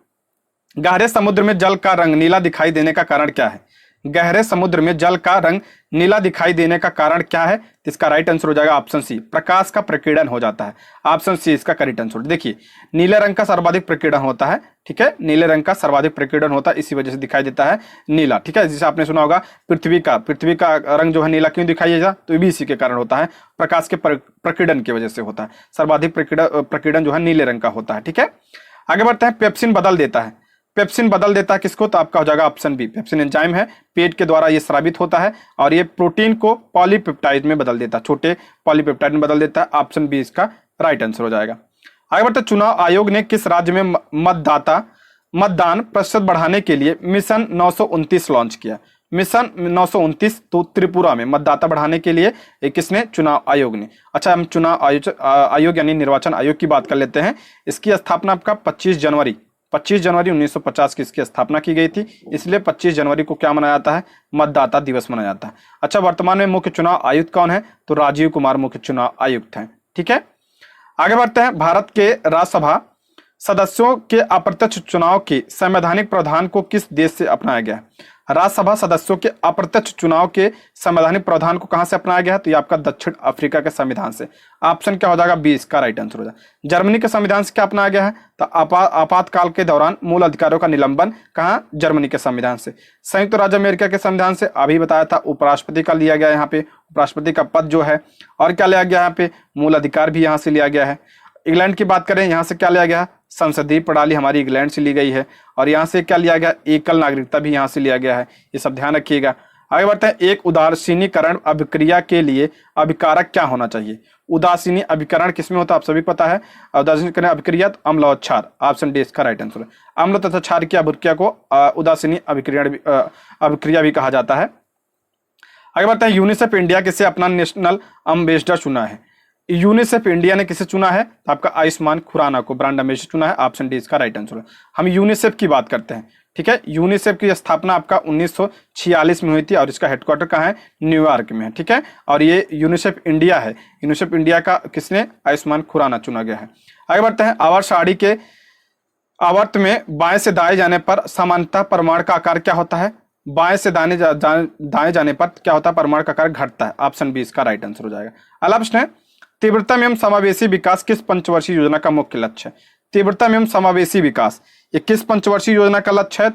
गहरे समुद्र में जल का रंग नीला दिखाई देने का कारण क्या है? गहरे समुद्र में जल का रंग नीला दिखाई देने का कारण क्या है? इसका राइट आंसर हो जाएगा ऑप्शन सी, प्रकाश का प्रकीर्णन हो जाता है। ऑप्शन सी इसका करेक्ट आंसर। देखिए, नीले रंग का सर्वाधिक प्रकीर्णन होता है, ठीक है, नीले रंग का सर्वाधिक प्रकीर्णन होता है, इसी वजह से दिखाई देता है नीला, ठीक है। जैसे आपने सुना होगा पृथ्वी का रंग जो है नीला क्यों दिखाई देगा? तो ये भी इसी के कारण होता है, प्रकाश के प्रकीर्णन की वजह से होता है। सर्वाधिक प्रकीर्णन जो है नीले रंग का होता है, ठीक है। आगे बढ़ते हैं। पेप्सिन बदल देता है, पेप्सिन बदल देता है किसको? तो आपका हो जाएगा ऑप्शन बी, पेप्सिन एंजाइम है, पेट के द्वारा ये स्रावित होता है, और ये प्रोटीन को पॉलीपेप्टाइड में बदल देता है, छोटे पॉलीपेप्टाइड में बदल देता है। ऑप्शन बी इसका राइट आंसर हो जाएगा। आगे बढ़ते, चुनाव आयोग ने किस राज्य में मतदान प्रतिशत बढ़ाने के लिए मिशन 929 लॉन्च किया? मिशन 929 तो त्रिपुरा में मतदाता बढ़ाने के लिए किसने? चुनाव आयोग ने। अच्छा, हम चुनाव आयोग यानी निर्वाचन आयोग की बात कर लेते हैं। इसकी स्थापना आपका 25 जनवरी 1950 की इसकी स्थापना की गई थी, इसलिए 25 जनवरी को क्या मनाया जाता है? मतदाता दिवस मनाया जाता है। अच्छा, वर्तमान में मुख्य चुनाव आयुक्त कौन है? तो राजीव कुमार मुख्य चुनाव आयुक्त हैं, ठीक है। आगे बढ़ते हैं। भारत के राज्यसभा सदस्यों के अप्रत्यक्ष चुनाव के संवैधानिक प्रावधान को किस देश से अपनाया गया? राज्यसभा सदस्यों के अप्रत्यक्ष चुनाव के संवैधानिक प्रावधान को कहां से अपनाया गया है? तो ये आपका दक्षिण अफ्रीका के संविधान से। ऑप्शन क्या हो जाएगा? बी इसका राइट आंसर हो जाएगा। जर्मनी के संविधान से क्या अपनाया गया है? तो आपातकाल के दौरान मूल अधिकारों का निलंबन कहां? जर्मनी के संविधान से। संयुक्त राज्य अमेरिका के संविधान से अभी बताया था, उपराष्ट्रपति का लिया गया यहाँ पे, उपराष्ट्रपति का पद जो है, और क्या लिया गया यहाँ पे? मूल अधिकार भी यहाँ से लिया गया है। इंग्लैंड की बात करें, यहाँ से क्या लिया गया? संसदीय प्रणाली हमारी इंग्लैंड से ली गई है, और यहाँ से क्या लिया गया? एकल नागरिकता भी यहाँ से लिया गया है, ये सब ध्यान रखिएगा। आगे बढ़ते हैं। एक उदासीनीकरण अभिक्रिया के लिए अभिकारक क्या होना चाहिए? उदासीनी अभिकरण किसमें होता है? आप सभी पता है। उदासीनीकरण अभिक्रिया अम्ल और क्षार। ऑप्शन डी इसका राइट आंसर है। अम्ल तथा क्षार की अभिक्रिया को उदासीनी अभिक्रिया भी कहा जाता है। आगे बढ़ते हैं। यूनिसेफ इंडिया किसे अपना नेशनल एम्बेसडर चुना है? यूनिसेफ इंडिया ने किसे चुना है? तो आपका आयुष्मान खुराना को ब्रांड एम्बेसडर चुना है। ऑप्शन डी इसका राइट आंसर है। हम यूनिसेफ की बात करते हैं, ठीक है। यूनिसेफ की स्थापना आपका 1946 में हुई थी, और इसका हेडक्वार्टर कहाँ है? न्यूयॉर्क में है, ठीक है। और ये यूनिसेफ इंडिया है। यूनिसेफ इंडिया का किसने? आयुष्मान खुराना चुना गया है। आगे बढ़ते हैं। आवर्त सारणी के आवर्त में बाएं से दाएं जाने पर समानता परिमाण का आकार क्या होता है? बाएं से दाएं जाने पर क्या होता है? परिमाण का आकार घटता है। ऑप्शन बी इसका राइट आंसर हो जाएगा। अगला प्रश्न है। तीव्रतम एवं समावेशी विकास किस पंचवर्षीय योजना का मुख्य लक्ष्य है? तीव्रतम एवं समावेशी विकास ये किस पंचवर्षीय योजना का लक्ष्य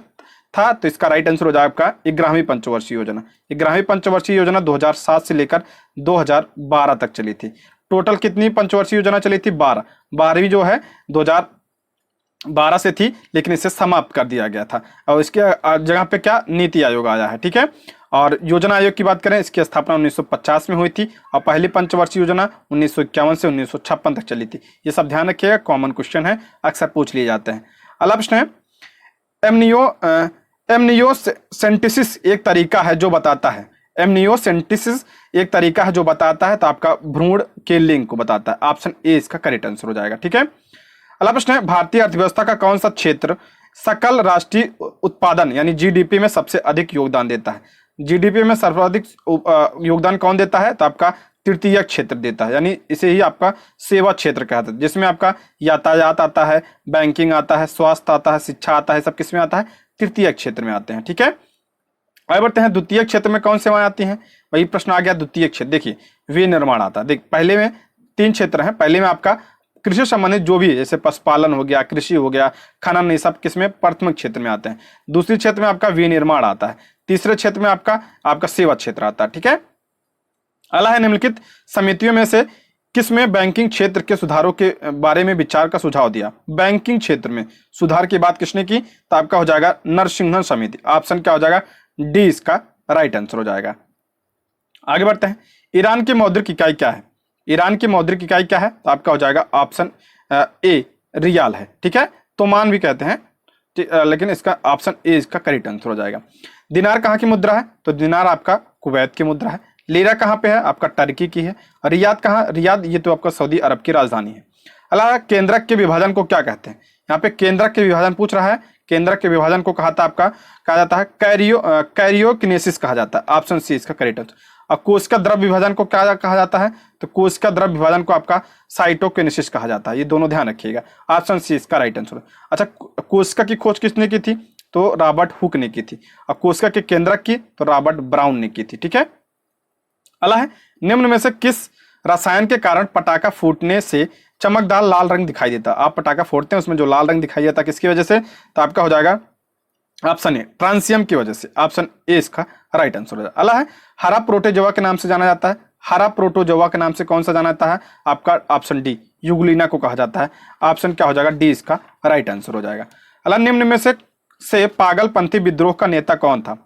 था? तो इसका राइट आंसर हो जाएगा आपका 11वीं पंचवर्षीय योजना। 11वीं पंचवर्षीय योजना 2007 से लेकर 2012 तक चली थी। टोटल कितनी पंचवर्षीय योजना चली थी? 12। 12वीं जो है 2012 से थी, लेकिन इसे समाप्त कर दिया गया था, और इसके जगह पे क्या? नीति आयोग आया है, ठीक है। और योजना आयोग की बात करें, इसकी स्थापना 1950 में हुई थी, और पहली पंचवर्षीय योजना 1951 से 1956 तक चली थी। ये सब ध्यान रखिएगा, कॉमन क्वेश्चन है, अक्सर पूछ लिए जाते हैं। अगला प्रश्न है। एमनियो एमनियोसेंटेसिस एक तरीका है जो बताता है, एमनियोसेंटेसिस एक तरीका है जो बताता है, तो आपका भ्रूण के लिंग को बताता है। ऑप्शन ए इसका करेक्ट आंसर हो जाएगा। ठीक है, अगला प्रश्न है, भारतीय अर्थव्यवस्था का कौन सा क्षेत्र सकल राष्ट्रीय उत्पादन यानी जीडीपी में सबसे अधिक योगदान देता है? जीडीपी में सर्वाधिक योगदान कौन देता है? तो आपका तृतीय क्षेत्र देता है, यानी इसे ही आपका सेवा क्षेत्र कहते हैं, जिसमें आपका यातायात आता है, बैंकिंग आता है, स्वास्थ्य आता है, शिक्षा आता है, सब किसमें आता है? तृतीय क्षेत्र में आते हैं। ठीक है, आगे बढ़ते हैं, द्वितीय क्षेत्र में कौन सेवाएं आती हैं? वही प्रश्न आ गया द्वितीय क्षेत्र। देखिए विनिर्माण आता है। देख पहले में 3 क्षेत्र हैं, पहले में आपका कृषि संबंधित जो भी जैसे पशुपालन हो गया, कृषि हो गया, खनन, ये सब किसमें? प्राथमिक क्षेत्र में आते हैं। दूसरे क्षेत्र में आपका विनिर्माण आता है, तीसरे क्षेत्र में आपका सेवा क्षेत्र आता है। ठीक है, अगला है, निम्नलिखित समितियों में से किसमें बैंकिंग क्षेत्र के सुधारों के बारे में विचार का सुझाव दिया? बैंकिंग क्षेत्र में सुधार की बात किसने की? तो आपका हो जाएगा नरसिंहन समिति। ऑप्शन क्या हो जाएगा? डी इसका राइट आंसर हो जाएगा। आगे बढ़ते हैं, ईरान की मौद्रिक इकाई क्या है? ईरान की मौद्रिक इकाई क्या है? तो आपका हो जाएगा ऑप्शन ए रियाल है। ठीक है, तोमान भी कहते हैं, लेकिन इसका ऑप्शन ए इसका करेक्ट आंसर हो जाएगा। दिनार कहाँ की मुद्रा है? तो दिनार आपका कुवैत की मुद्रा है। लीरा कहाँ पे है? आपका टर्की की है। रियाद कहाँ? रियाद ये तो आपका सऊदी अरब की राजधानी है। अलावा केंद्रक के विभाजन को क्या कहते हैं? यहाँ पे केंद्रक के विभाजन पूछ रहा है। केंद्रक के विभाजन को कहा जाता है कैरियोकिनेसिस कहा जाता है। ऑप्शन सी इसका करेक्ट आंसर। और कोशिका द्रव्य विभाजन को क्या कहा जाता है? तो कोशिका द्रव्य विभाजन को आपका साइटोकिनेसिस कहा जाता है। ये दोनों ध्यान रखिएगा। ऑप्शन सी इसका राइट आंसर। अच्छा, कोशिका की खोज किसने की थी? तो रॉबर्ट हुक ने की थी। और कोशिका के केंद्रक की तो रॉबर्ट ब्राउन ने की थी। ठीक है, अगला है, निम्न में से किस रसायन के कारण पटाखा फूटने से चमकदार लाल रंग दिखाई देता? आप पटाखा फोड़ते हैं, उसमें जो लाल रंग दिखाई देता किसकी वजह से? तो आपका हो जाएगा ऑप्शन ए ट्रांसियम की वजह से। ऑप्शन ए इसका राइट आंसर हो जाएगा। अगला है, हरा प्रोटोजोआ के नाम से जाना जाता है। हरा प्रोटोजोआ के नाम से कौन सा जाना जाता है? आपका ऑप्शन डी यूग्लिना को कहा जाता है। ऑप्शन क्या हो जाएगा? डी इसका राइट आंसर हो जाएगा। अगला, निम्न में से पागलपंथी विद्रोह का नेता कौन था?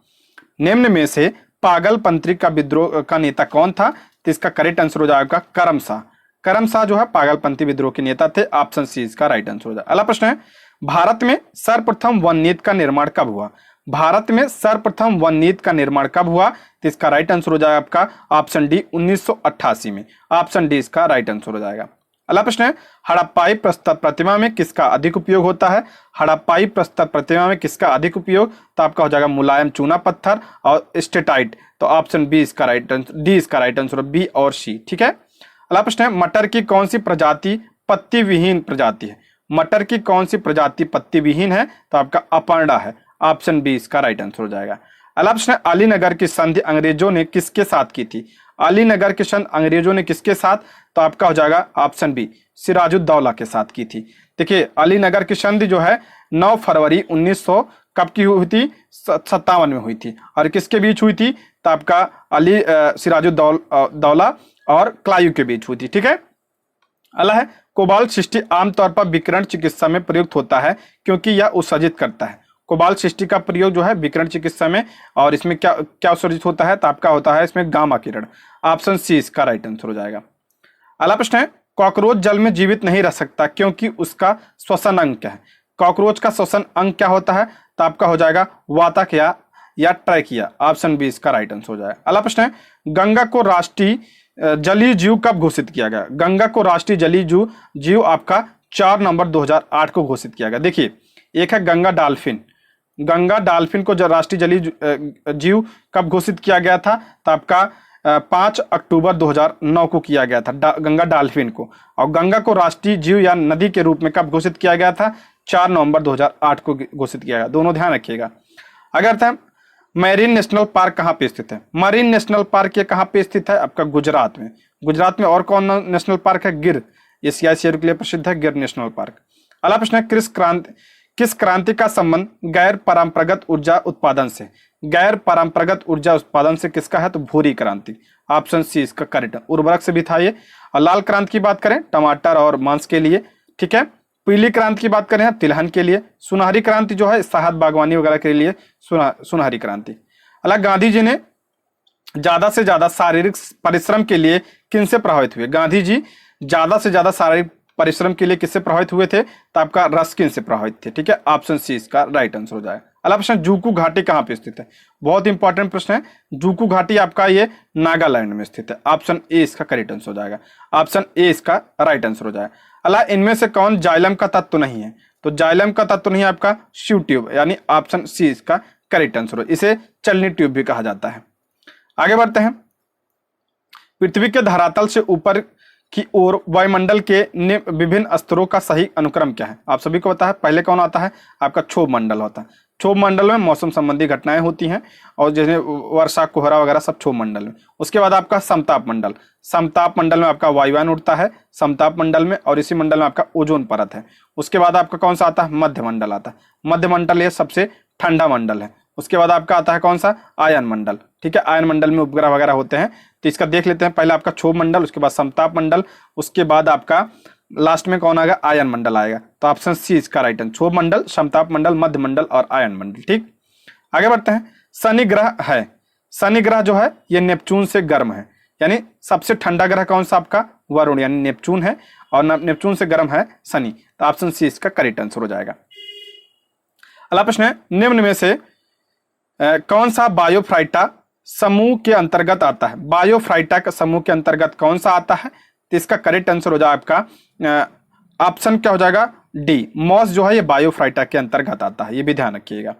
निम्न में से पागलपंथी का विद्रोह का नेता कौन था? तो इसका करेक्ट आंसर हो जाएगा करम शाह। करम शाह जो है पागलपंथी विद्रोह के नेता थे। ऑप्शन सी इसका राइट आंसर हो जाएगा। अगला प्रश्न है, भारत में सर्वप्रथम वन नीति का निर्माण कब हुआ? भारत में सर्वप्रथम वन नीति का निर्माण कब हुआ? तो इसका राइट आंसर हो जाएगा आपका ऑप्शन डी 1988 में। ऑप्शन डी इसका राइट आंसर हो जाएगा। अगला प्रश्न है, हड़प्पाई प्रस्तर प्रतिमा में किसका अधिक उपयोग होता है? हड़प्पाई प्रस्तर प्रतिमा में किसका अधिक उपयोग? तो आपका हो जाएगा मुलायम चूना पत्थर और स्टेटाइट। तो ऑप्शन बी इसका राइट आंसर, डी इसका राइट आंसर, बी और सी। ठीक है, अगला प्रश्न है, मटर की कौन सी प्रजाति पत्ती विहीन प्रजाति है? मटर की कौन सी प्रजाति पत्ती विहीन है? तो आपका अपर्णा है। ऑप्शन बी इसका राइट आंसर हो जाएगा। अगला प्रश्न है, अलीनगर की संधि अंग्रेजों ने किसके साथ की थी? अलीनगर की संधि अंग्रेजों ने किसके साथ? तो आपका हो जाएगा ऑप्शन बी सिराजुद्दौला के साथ की थी। देखिए अलीनगर की संधि जो है 9 फरवरी 1900 कब की हुई थी? 57 में हुई थी। और किसके बीच हुई थी? तो आपका सिराजुद्दौला और क्लाइव के बीच हुई थी। ठीक है, अगला है, कोबाल्ट 60 आमतौर पर विकिरण चिकित्सा में प्रयुक्त होता है क्योंकि यह उत्सर्जित करता है। कोबाल्ट 60 का प्रयोग जो है विकिरण चिकित्सा में, और इसमें क्या उत्सर्जित होता है? तो आपका होता है इसमें गामा किरण। ऑप्शन सी इसका राइट आंसर हो जाएगा। अगला प्रश्न है, कॉकरोच जल में जीवित नहीं रह सकता क्योंकि उसका श्वसन अंग क्या है? कॉकरोच का श्वसन अंग क्या होता है? तो आपका हो जाएगा वातक या ट्रैकिया। ऑप्शन बी इसका राइट आंसर हो जाएगा। अगला प्रश्न है, गंगा को राष्ट्रीय जलीय जीव कब घोषित किया गया? गंगा को राष्ट्रीय जलीय जीव आपका 4 नवंबर 2008 को घोषित किया गया। देखिए, एक है गंगा डॉल्फिन। गंगा डॉल्फिन को जो राष्ट्रीय जलीय जीव कब घोषित किया गया था? तो आपका 5 अक्टूबर 2009 को किया गया था गंगा डॉल्फिन को। और गंगा को राष्ट्रीय जीव या नदी के रूप में कब घोषित किया गया था? 4 नवंबर 2008 को घोषित किया गया। दोनों ध्यान रखिएगा। अगर मैरीन नेशनल पार्क कहाँ पे स्थित है? मरीन नेशनल पार्क ये कहाँ पे स्थित है? आपका गुजरात में। गुजरात में और कौन नेशनल पार्क है? गिर। एशियाई शेर के लिए प्रसिद्ध है गिर नेशनल पार्क। अगला प्रश्न है, किस क्रांति का संबंध गैर परंपरागत ऊर्जा उत्पादन से? गैर परंपरागत ऊर्जा उत्पादन से किसका है? तो भूरी क्रांति। ऑप्शन सी इसका करेक्ट। उर्वरक से भी था ये। और लाल क्रांति की बात करें टमाटर और मांस के लिए। ठीक है, पीली क्रांति की बात करें तिलहन के लिए। सुनहरी क्रांति जो है शहद बागवानी वगैरह के लिए सुनहरी क्रांति। अलग गांधी जी ने ज्यादा से ज्यादा शारीरिक परिश्रम के लिए किनसे प्रभावित हुए? गांधी जी ज्यादा से ज्यादा शारीरिक परिश्रम के लिए किससे प्रभावित हुए थे? तो आपका रस्किन से प्रभावित थे। ठीक है, ऑप्शन सी इसका राइट आंसर हो जाएगा। अगला प्रश्न, जूकू घाटी कहाँ पे स्थित है? बहुत इंपॉर्टेंट प्रश्न है। जूकू घाटी आपका ये नागालैंड में स्थित है। ऑप्शन ए इसका करेक्ट आंसर हो जाएगा। ऑप्शन ए इसका राइट आंसर हो जाएगा। अला इनमें से कौन जाइलम का तत्व नहीं है? तो जाइलम का तत्व नहीं है आपका श्यू ट्यूब, यानी ऑप्शन सी इसका करेक्ट आंसर हो। इसे चलनी ट्यूब भी कहा जाता है। आगे बढ़ते हैं। पृथ्वी के धरातल से ऊपर की ओर वायुमंडल के विभिन्न स्तरों का सही अनुक्रम क्या है? आप सभी को पता है। पहले कौन आता है? आपका क्षोभ मंडल होता है। क्षोभ मंडल में मौसम संबंधी घटनाएं होती हैं और जैसे वर्षा, कोहरा वगैरह सब क्षोभ मंडल में। उसके बाद आपका समताप मंडल। समताप मंडल में आपका वायुयान उड़ता है समताप मंडल में, और इसी मंडल में आपका ओजोन परत है। उसके बाद आपका कौन सा आता है? मध्य मंडल आता है। मध्य मंडल ये सबसे ठंडा मंडल है। उसके बाद आपका आता है कौन सा? आयन मंडल। ठीक है, आयन मंडल में उपग्रह वगैरह होते हैं। तो इसका देख लेते हैं। पहले आपका क्षोभ मंडल, उसके बाद समताप मंडल, उसके बाद आपका लास्ट में कौन आएगा? आयन मंडल आएगा। तो ऑप्शन सी इसका राइट आंसर। क्षोभ मंडल, समताप मंडल, मध्य मंडल और आयन मंडल। ठीक, आगे बढ़ते हैं। शनि ग्रह है। शनि ग्रह जो है ये नेपच्यून से गर्म है, यानी सबसे ठंडा ग्रह कौन सा? आपका वरुण, यानी नेपच्यून है, और नेपच्यून से गर्म है शनि। तो ऑप्शन सी इसका करेक्ट आंसर हो जाएगा। अगला प्रश्न है, निम्न में से कौन सा बायोफ्राइटा समूह के अंतर्गत आता है? बायोफ्राइटा का समूह के अंतर्गत कौन सा आता है? तो इसका करेक्ट आंसर हो जाएगा आपका ऑप्शन क्या हो जाएगा? डी, मॉस जो है ये बायोफ्राइटा के अंतर्गत आता है। ये भी ध्यान रखिएगा।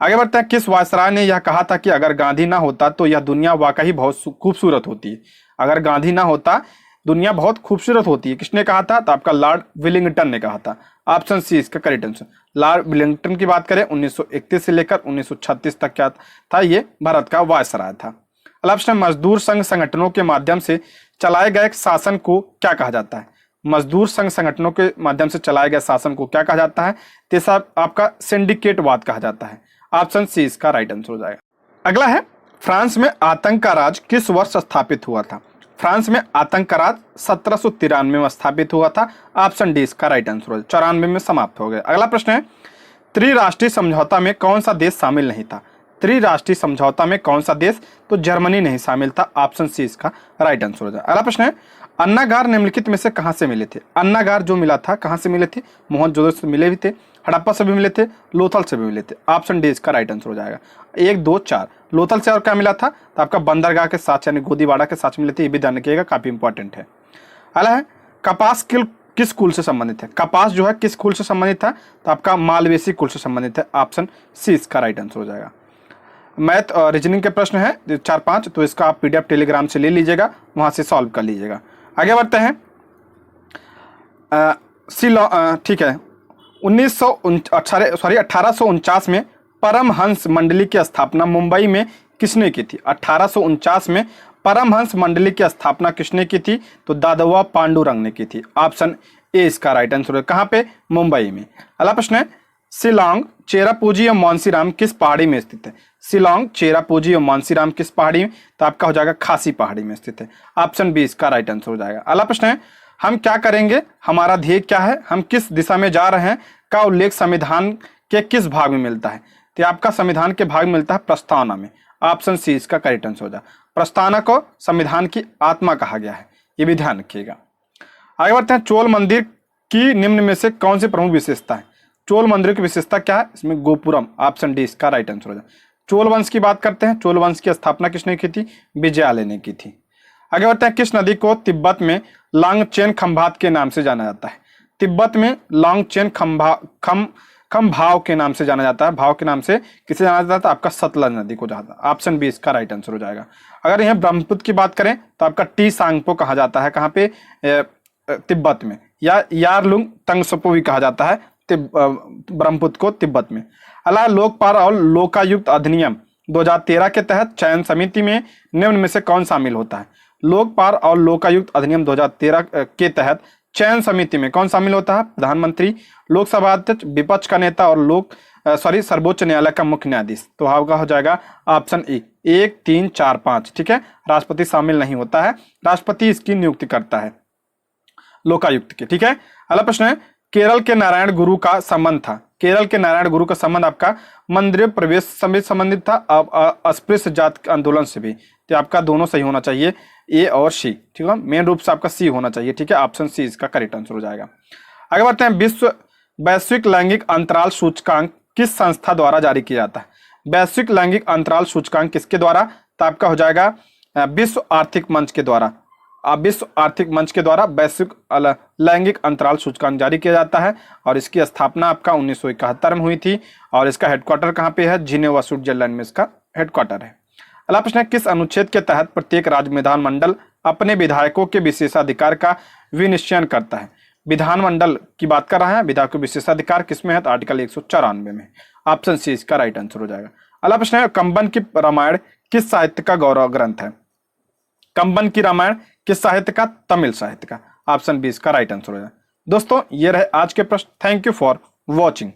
आगे बढ़ते हैं। किस वायसराय ने यह कहा था कि अगर गांधी ना होता तो यह दुनिया वाकई बहुत खूबसूरत होती है? अगर गांधी ना होता दुनिया बहुत खूबसूरत होती है, किसने कहा था? तो आपका लॉर्ड विलिंगटन ने कहा था। ऑप्शन सी इसका करेक्ट आंसर। लॉर्ड विलिंगटन की बात करें 1931 से लेकर 1936 तक क्या था? ये भारत का वायसराय था। अगला प्रश्न, मजदूर संघ संगठनों के माध्यम से चलाए गए शासन को क्या कहा जाता है? मजदूर संघ संगठनों के माध्यम से चलाए गए शासन को क्या कहा जाता है? तीसरा आपका सिंडिकेटवाद कहा जाता है। ऑप्शन सी इसका राइट आंसर हो जाएगा। अगला है, फ्रांस में आतंक का राज किस वर्ष स्थापित हुआ था? फ्रांस में आतंक का राज 1793 में स्थापित हुआ था। ऑप्शन डी इसका राइट आंसर हो जाएगा। 94 में समाप्त हो गया। अगला प्रश्न है, त्रिराष्ट्रीय समझौता में कौन सा देश शामिल नहीं था? त्रिराष्ट्रीय समझौता में कौन सा देश? तो जर्मनी नहीं शामिल था। ऑप्शन सी इसका राइट आंसर हो जाएगा। अगला प्रश्न है, अन्नागार निम्नलिखित में से कहां से मिले थे? अन्नागार जो मिला था कहां से मिले थे? मोहनजोदड़ो से मिले भी थे, हड़प्पा से भी मिले थे, लोथल से भी मिले थे। ऑप्शन डी इसका राइट आंसर हो जाएगा। 1, 2, 4 लोथल से और क्या मिला था? तो आपका बंदरगाह के साथ यानी गोदीवाड़ा के साथ मिले थे। ये भी ध्यान रखिएगा, काफी इंपॉर्टेंट है। अगला है, कपास किस कुल से संबंधित है? कपास जो है किस कुल से संबंधित था? तो आपका मालवेसी कुल से संबंधित है। ऑप्शन सी इसका राइट आंसर हो जाएगा। मैथ और रीजनिंग के प्रश्न है 4-5, तो इसका आप पीडीएफ टेलीग्राम से ले लीजिएगा, वहां से सॉल्व कर लीजिएगा। आगे बढ़ते हैं। ठीक है, 1849 में परमहंस मंडली की स्थापना मुंबई में किसने की थी? 1849 में परमहंस मंडली की स्थापना किसने की थी? तो दादवा पांडुरंग ने की थी। ऑप्शन ए इसका राइट आंसर है। कहां पे? मुंबई में। अगला प्रश्न है, शिलांग, चेरापूंजी और मानसीराम किस पहाड़ी में स्थित है? शिलांग, चेरापूंजी और मानसीराम किस पहाड़ी में? तो आपका हो जाएगा खासी पहाड़ी में स्थित है। ऑप्शन बी इसका राइट आंसर हो जाएगा। अगला प्रश्न है, हम क्या करेंगे, हमारा ध्येय क्या है, हम किस दिशा में जा रहे हैं का उल्लेख संविधान के किस भाग में मिलता है? तो आपका संविधान के भाग में मिलता है प्रस्तावना में। ऑप्शन सी इसका करेक्ट आंसर हो जाएगा। प्रस्तावना को संविधान की आत्मा कहा गया है, ये भी ध्यान रखिएगा। आगे बढ़ते हैं। चोल मंदिर की निम्न में से कौन सी प्रमुख विशेषता है? चोल मंदिर की विशेषता क्या है? इसमें गोपुरम। ऑप्शन डी इसका राइट आंसर हो जाएगा। चोल वंश की बात करते हैं। चोल वंश की स्थापना किसने की थी? विजयालय ने की थी। आगे बढ़ते हैं। किस नदी को तिब्बत में लांगचेन खंभात के नाम से जाना जाता है? तिब्बत में लांगचेन खंभाव के नाम से जाना जाता है। भाव के नाम से किसे जाना जाता है? आपका सतलज नदी को जाता है। ऑप्शन बी इसका राइट आंसर हो जाएगा। अगर यहाँ ब्रह्मपुत्र की बात करें तो आपका टी सांगपो कहा जाता है। कहाँ पे? तिब्बत में। या यारलुंग तंगसपो भी कहा जाता है ब्रह्मपुत्र को तिब्बत में। अला लोकपाल और लोकायुक्त अधिनियम 2013 के तहत चयन समिति में निम्न में से कौन शामिल होता है? लोकपाल और लोकायुक्त अधिनियम 2013 के तहत चयन समिति में कौन शामिल होता है? प्रधानमंत्री, लोकसभा अध्यक्ष, विपक्ष का नेता और सर्वोच्च न्यायालय का मुख्य न्यायाधीश। तो आपका हो जाएगा ऑप्शन ए 1, 3, 4, 5। ठीक है, राष्ट्रपति शामिल नहीं होता है, राष्ट्रपति इसकी नियुक्ति करता है लोकायुक्त के। ठीक है। अगला प्रश्न है, केरल के नारायण गुरु का संबंध था। केरल के नारायण गुरु का संबंध आपका मंदिर प्रवेश से संबंधित था, अब अस्पृश्य जात आंदोलन से भी। तो आपका दोनों सही होना चाहिए, ए और सी, ठीक है। मेन रूप से आपका सी होना चाहिए, ठीक है। ऑप्शन सी इसका करेक्ट आंसर हो जाएगा। आगे बढ़ते हैं। वैश्विक लैंगिक अंतराल सूचकांक किस संस्था द्वारा जारी किया जाता है? वैश्विक लैंगिक अंतराल सूचकांक किसके द्वारा? तो आपका हो जाएगा विश्व आर्थिक मंच के द्वारा। विश्व आर्थिक मंच के द्वारा वैश्विक लैंगिक अंतराल सूचकांक जारी किया जाता है और इसकी स्थापना आपका 1971 में हुई थी और इसका हेडक्वार्टर कहाँ पे है? जिनेवा, स्विट्जरलैंड में इसका हेडक्वार्टर है। अगला प्रश्न है, किस अनुच्छेद के तहत प्रत्येक राज्य विधानमंडल अपने विधायकों के विशेषाधिकार का विनिश्चय करता है? विधानमंडल की बात कर रहा है, विधायकों के विशेषाधिकार किसमें है? तो आर्टिकल 194 में। ऑप्शन सी इसका राइट आंसर हो जाएगा। अगला प्रश्न है, कंबन की रामायण किस साहित्य का गौरव ग्रंथ है? कंबन की रामायण किस साहित्य का? तमिल साहित्य का। ऑप्शन बी इसका राइट आंसर हो जाएगा। दोस्तों ये रहे आज के प्रश्न। Thank you for watching.